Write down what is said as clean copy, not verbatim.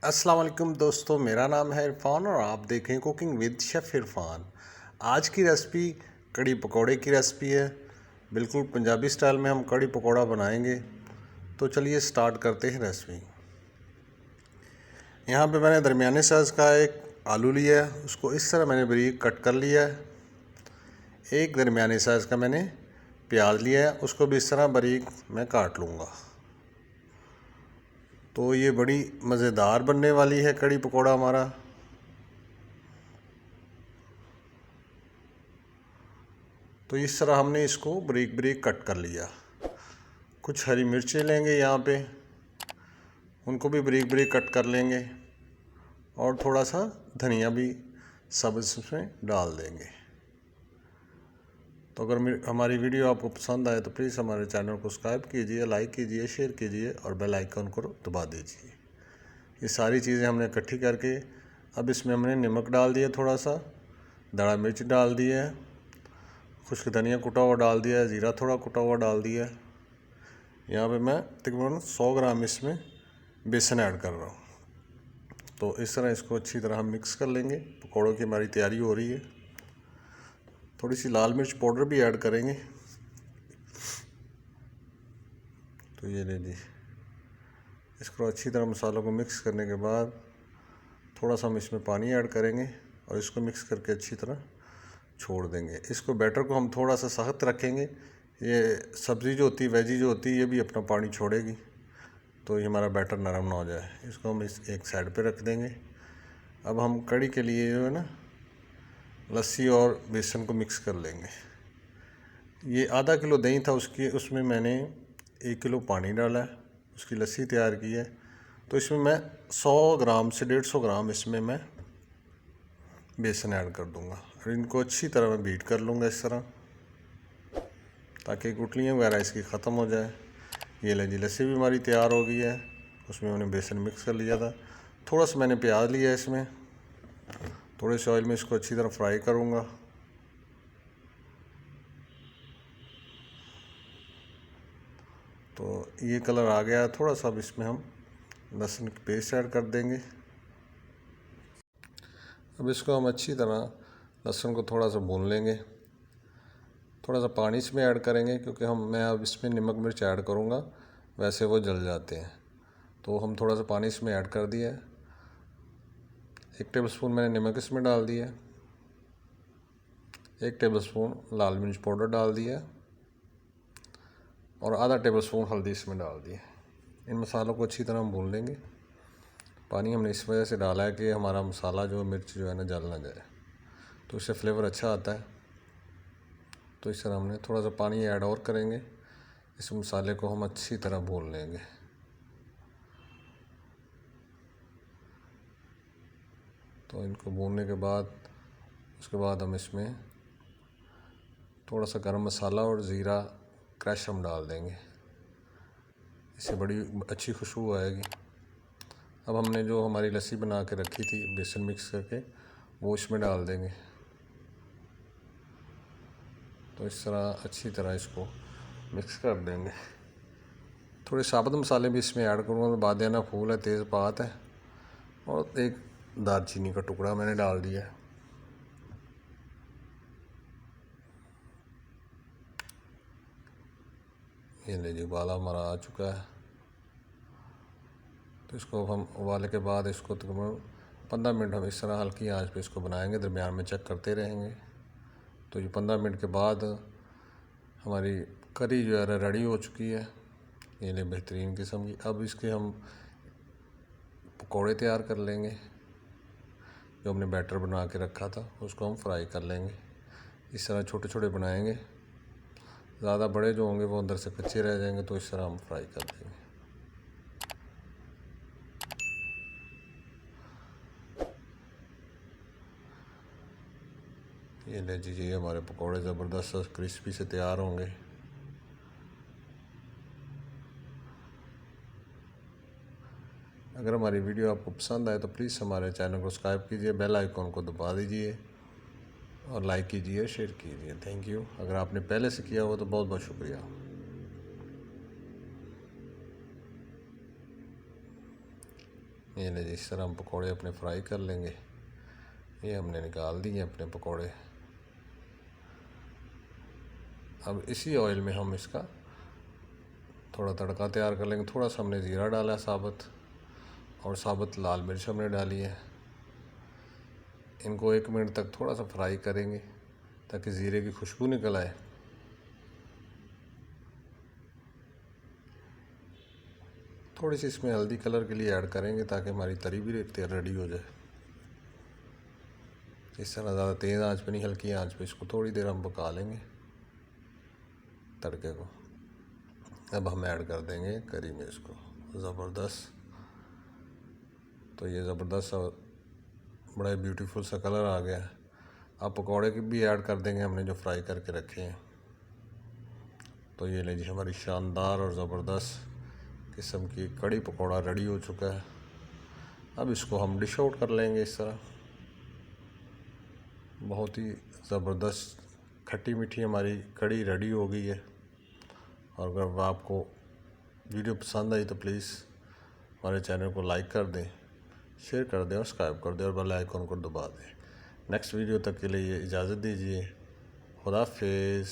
अस्सलाम वालेकुम दोस्तों, मेरा नाम है इरफान और आप देखें कुकिंग विद शेफ़ इरफान। आज की रेसिपी कड़ी पकोड़े की रेसिपी है। बिल्कुल पंजाबी स्टाइल में हम कड़ी पकोड़ा बनाएंगे। तो चलिए स्टार्ट करते हैं रेसिपी। यहाँ पे मैंने दरमियाने साइज़ का एक आलू लिया है, उसको इस तरह मैंने बारीक कट कर लिया है। एक दरमियाने साइज़ का मैंने प्याज लिया है, उसको भी इस तरह बारीक मैं काट लूँगा। तो ये बड़ी मज़ेदार बनने वाली है कड़ी पकोड़ा हमारा। तो इस तरह हमने इसको बारीक बारीक कट कर लिया। कुछ हरी मिर्चें लेंगे यहाँ पे, उनको भी बारीक बारीक कट कर लेंगे और थोड़ा सा धनिया भी सब इसमें डाल देंगे। तो अगर हमारी वीडियो आपको पसंद आए तो प्लीज़ हमारे चैनल को सब्सक्राइब कीजिए, लाइक कीजिए, शेयर कीजिए और बेल आइकन को दबा दीजिए। ये सारी चीज़ें हमने इकट्ठी करके अब इसमें हमने नमक डाल दिया, थोड़ा सा दड़ा मिर्च डाल दिया है, खुश्क धनिया कुटा हुआ डाल दिया है, ज़ीरा थोड़ा कुटा हुआ डाल दिया है। यहाँ पे मैं तकरीबन 100 ग्राम इसमें बेसन ऐड कर रहा हूँ। तो इस तरह इसको अच्छी तरह हम मिक्स कर लेंगे। पकौड़ों की हमारी तैयारी हो रही है। थोड़ी सी लाल मिर्च पाउडर भी ऐड करेंगे। तो ये ले जी, इसको अच्छी तरह मसालों को मिक्स करने के बाद थोड़ा सा हम इसमें पानी ऐड करेंगे और इसको मिक्स करके अच्छी तरह छोड़ देंगे। इसको बैटर को हम थोड़ा सा सख्त रखेंगे। ये सब्ज़ी जो होती है, वेजी जो होती है, ये भी अपना पानी छोड़ेगी, तो ये हमारा बैटर नरम ना हो जाए। इसको हम इस एक साइड पे रख देंगे। अब हम कड़ी के लिए जो है ना, लस्सी और बेसन को मिक्स कर लेंगे। ये आधा किलो दही था, उसमें मैंने 1 किलो पानी डाला है, उसकी लस्सी तैयार की है। तो इसमें मैं 100 ग्राम से 150 ग्राम इसमें मैं बेसन ऐड कर दूंगा और इनको अच्छी तरह मैं बीट कर लूँगा इस तरह, ताकि गुठलियाँ वगैरह इसकी ख़त्म हो जाए। ये ले जी, लस्सी भी हमारी तैयार हो गई है। उसमें मैंने बेसन मिक्स कर लिया था। थोड़ा सा मैंने प्याज लिया है, इसमें थोड़े से ऑयल में इसको अच्छी तरह फ्राई करूँगा। तो ये कलर आ गया। थोड़ा सा अब इसमें हम लहसुन की पेस्ट ऐड कर देंगे। अब इसको हम अच्छी तरह लहसुन को थोड़ा सा भून लेंगे। थोड़ा सा पानी इसमें ऐड करेंगे, क्योंकि मैं अब इसमें नमक मिर्च ऐड करूँगा, वैसे वो जल जाते हैं। तो हम थोड़ा सा पानी इसमें ऐड कर दिया है। 1 टेबलस्पून मैंने नमक इसमें डाल दिया है, 1 टेबलस्पून लाल मिर्च पाउडर डाल दिया है और आधा टेबलस्पून हल्दी इसमें डाल दी है। इन मसालों को अच्छी तरह हम भून लेंगे। पानी हमने इस वजह से डाला है कि हमारा मसाला जो मिर्च जो है ना, जल ना जाए, तो इससे फ्लेवर अच्छा आता है। तो इस तरह हमने थोड़ा सा पानी ऐड और करेंगे। इस मसाले को हम अच्छी तरह भून लेंगे। तो इनको भूनने के बाद उसके बाद हम इसमें थोड़ा सा गरम मसाला और ज़ीरा क्रश हम डाल देंगे, इससे बड़ी अच्छी खुशबू आएगी। अब हमने जो हमारी लस्सी बना के रखी थी बेसन मिक्स करके, वो इसमें डाल देंगे। तो इस तरह अच्छी तरह इसको मिक्स कर देंगे। थोड़े साबुत मसाले भी इसमें ऐड करूँगा। बादियाना फूल है, तेज़पात है और एक दालचीनी का टुकड़ा मैंने डाल दिया है। ये ले जी, उबाला हमारा आ चुका है। तो इसको हम उबाले के बाद इसको तकरीबन 15 मिनट हम इस तरह हल्की आंच पे इसको बनाएंगे, दरमियान में चेक करते रहेंगे। तो ये 15 मिनट के बाद हमारी करी जो है रेडी हो चुकी है। ये ले बेहतरीन किस्म की। अब इसके हम पकौड़े तैयार कर लेंगे। जो हमने बैटर बना के रखा था उसको हम फ्राई कर लेंगे। इस तरह छोटे छोटे बनाएंगे। ज़्यादा बड़े जो होंगे वो अंदर से कच्चे रह जाएंगे, तो इस तरह हम फ्राई कर देंगे। ये ले लीजिए, हमारे पकौड़े ज़बरदस्त क्रिस्पी से तैयार होंगे। अगर हमारी वीडियो आपको पसंद आए तो प्लीज़ हमारे चैनल को सब्सक्राइब कीजिए, बेल आइकॉन को दबा दीजिए और लाइक कीजिए, शेयर कीजिए। Thank you. अगर आपने पहले से किया हो तो बहुत बहुत शुक्रिया। ये ले जी, इस तरह हम पकौड़े अपने फ्राई कर लेंगे। ये हमने निकाल दिए अपने पकौड़े। अब इसी ऑयल में हम इसका थोड़ा तड़का तैयार कर लेंगे। थोड़ा सा हमने ज़ीरा डाला साबुत, और साबुत लाल मिर्च हमने डाली है। इनको 1 मिनट तक थोड़ा सा फ्राई करेंगे ताकि ज़ीरे की खुशबू निकल आए। थोड़ी सी इसमें हल्दी कलर के लिए ऐड करेंगे ताकि हमारी तरी भी रेडी हो जाए। इस तरह ज़्यादा तेज़ आंच पे नहीं, हल्की आंच पे इसको थोड़ी देर हम पका लेंगे तड़के को। अब हम ऐड कर देंगे करी में इसको ज़बरदस्त। तो ये ज़बरदस्त और बड़ा ब्यूटीफुल सा कलर आ गया है। अब पकौड़े की भी ऐड कर देंगे हमने जो फ्राई करके रखे हैं। तो ये ले जी, हमारी शानदार और ज़बरदस्त किस्म की कड़ी पकौड़ा रेडी हो चुका है। अब इसको हम डिश आउट कर लेंगे इस तरह। बहुत ही ज़बरदस्त खट्टी मीठी हमारी कड़ी रेडी हो गई है। और अगर आपको वीडियो पसंद आई तो प्लीज़ हमारे चैनल को लाइक कर दें, शेयर कर दें और सब्सक्राइब कर दें और बेल आइकन को दबा दें। नेक्स्ट वीडियो तक के लिए इजाज़त दीजिए। खुदा हाफिज़।